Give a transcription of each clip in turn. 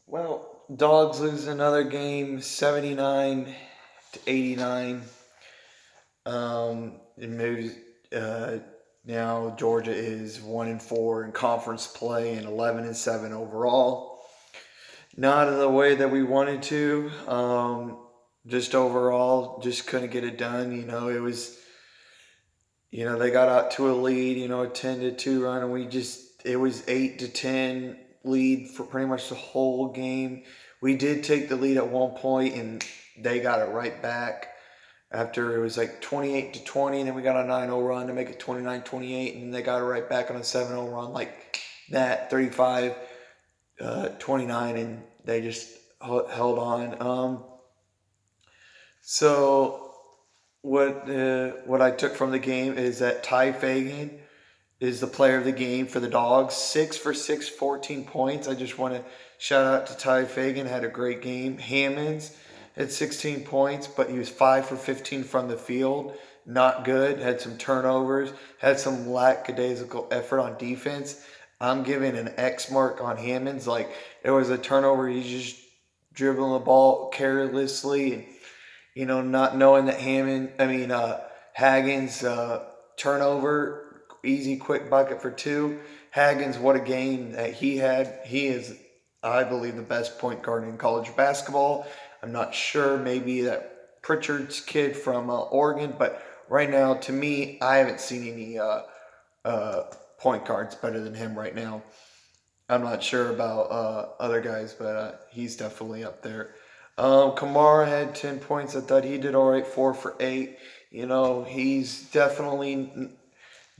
Well, Dogs lose another game, 79-89. It moves. Uh, Now Georgia is 1-4 in conference play and 11-7 overall. Not in the way that we wanted to. Just overall, just couldn't get it done. It was. They got out to a lead. A 10-2 run, and it was 8-10 lead for pretty much the whole game. We did take the lead at one point, and they got it right back after it was like 28-20, and then we got a 9-0 run to make it 29-28, and then they got it right back on a 7-0 run like that, 35-29, and they just held on. So what I took from the game is that Ty Fagan is the player of the game for the Dogs. 6 for 6, 14 points. I just want to shout out to Ty Fagan. Had a great game. Hammonds had 16 points, but he was 5 for 15 from the field. Not good. Had some turnovers. Had some lackadaisical effort on defense. I'm giving an X mark on Hammonds. Like, there was a turnover. He's just dribbling the ball carelessly and, not knowing that Haggins turnover, easy, quick bucket for two. Haggins, what a game that he had. He is, I believe, the best point guard in college basketball. I'm not sure, maybe that Pritchard's kid from Oregon, but right now, to me, I haven't seen any point guards better than him right now. I'm not sure about other guys, but he's definitely up there. Kamara had 10 points. I thought he did all right, 4 for 8. He's definitely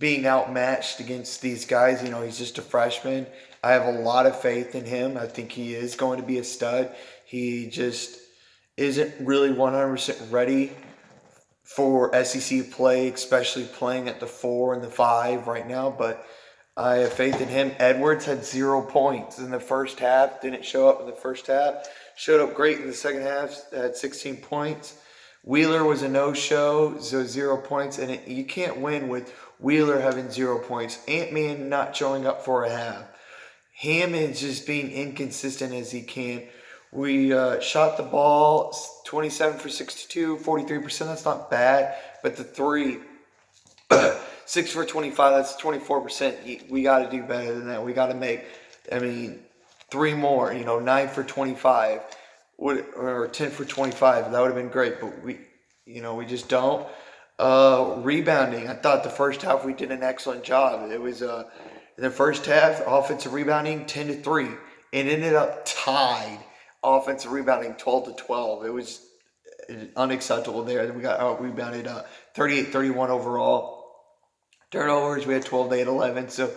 being outmatched against these guys. He's just a freshman. I have a lot of faith in him. I think he is going to be a stud. He just isn't really 100% ready for SEC play, especially playing at the 4 and the 5 right now, but I have faith in him. Edwards had 0 points in the first half. Didn't show up in the first half. Showed up great in the second half. Had 16 points. Wheeler was a no-show, so 0 points. And you can't win with Wheeler having 0 points. Ant-Man not showing up for a half. Hammond's just being inconsistent as he can. We shot the ball 27 for 62, 43%. That's not bad. But the three, 6 for 25, that's 24%. We got to do better than that. We got to make, 3 more, 9 for 25 or 10 for 25. That would have been great, but we just don't. Rebounding, I thought the first half we did an excellent job. It was in the first half, offensive rebounding 10-3. It ended up tied. Offensive rebounding 12-12. It was unacceptable there. Then we got out rebounded 38-31 overall. Turnovers, we had 12, they had 11. So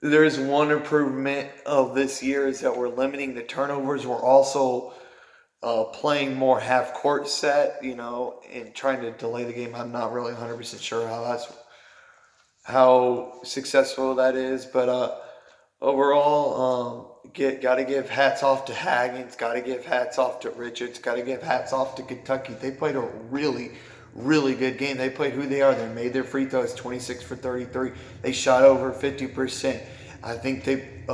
there's one improvement of this year is that we're limiting the turnovers. We're also playing more half-court set, and trying to delay the game. I'm not really 100% sure how successful that is, but overall, got to give hats off to Haggins, got to give hats off to Richards, got to give hats off to Kentucky. They played a really, really good game. They played who they are. They made their free throws 26 for 33. They shot over 50%. I think they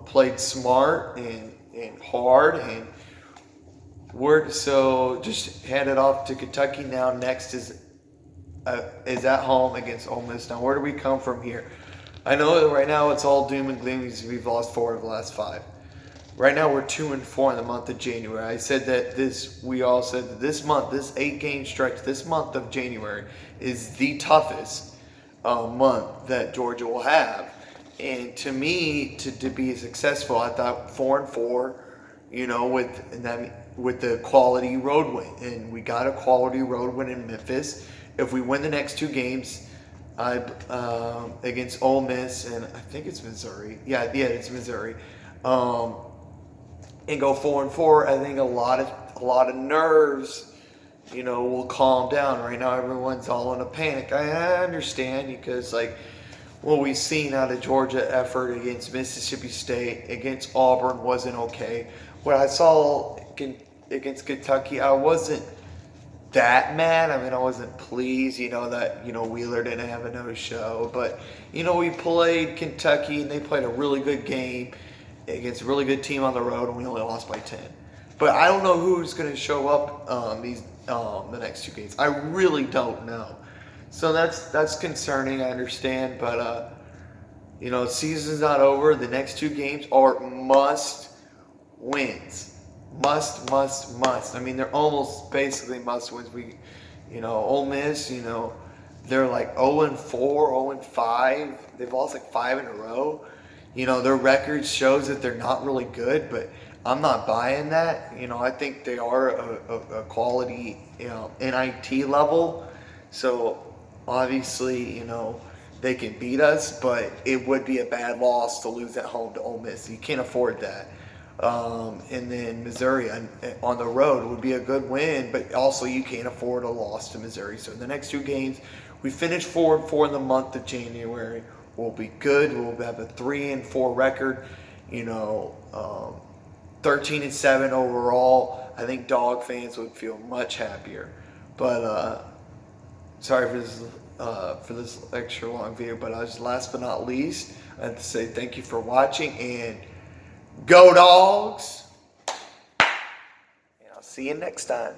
played smart and hard and worked. So just hand it off to Kentucky now. Next is at home against Ole Miss. Now, where do we come from here? I know that right now it's all doom and gloom because we've lost 4 of the last 5. Right now we're 2-4 in the month of January. I said that we all said that this month, this 8-game stretch, this month of January is the toughest month that Georgia will have. And to me, to be successful, I thought 4-4, with the quality road win, and we got a quality road win in Memphis. If we win the next 2 games, against Ole Miss and I think it's Missouri. Yeah, it's Missouri. And go 4-4. I think a lot of nerves, will calm down. Right now, everyone's all in a panic. I understand because what we've seen out of Georgia effort against Mississippi State, against Auburn wasn't okay. What I saw against Kentucky, I wasn't that mad. I wasn't pleased, that, Wheeler didn't have a no-show. But, we played Kentucky, and they played a really good game. against a really good team on the road, and we only lost by 10. But I don't know who's going to show up the next 2 games. I really don't know. So that's concerning. I understand, but season's not over. The next 2 games are must wins. Must. I mean, they're almost basically must wins. Ole Miss, they're like 0-4, 0-5. They've lost like 5 in a row. Their record shows that they're not really good, but I'm not buying that. I think they are a quality, NIT level. So obviously, they can beat us, but it would be a bad loss to lose at home to Ole Miss. You can't afford that. And then Missouri on the road would be a good win, but also you can't afford a loss to Missouri. So the next 2 games, we finish 4-4 in the month of January. We'll be good. We'll have a 3-4 record. 13-7 overall. I think Dog fans would feel much happier. But sorry for this extra long video. But last but not least, I have to say thank you for watching, and go Dogs! And I'll see you next time.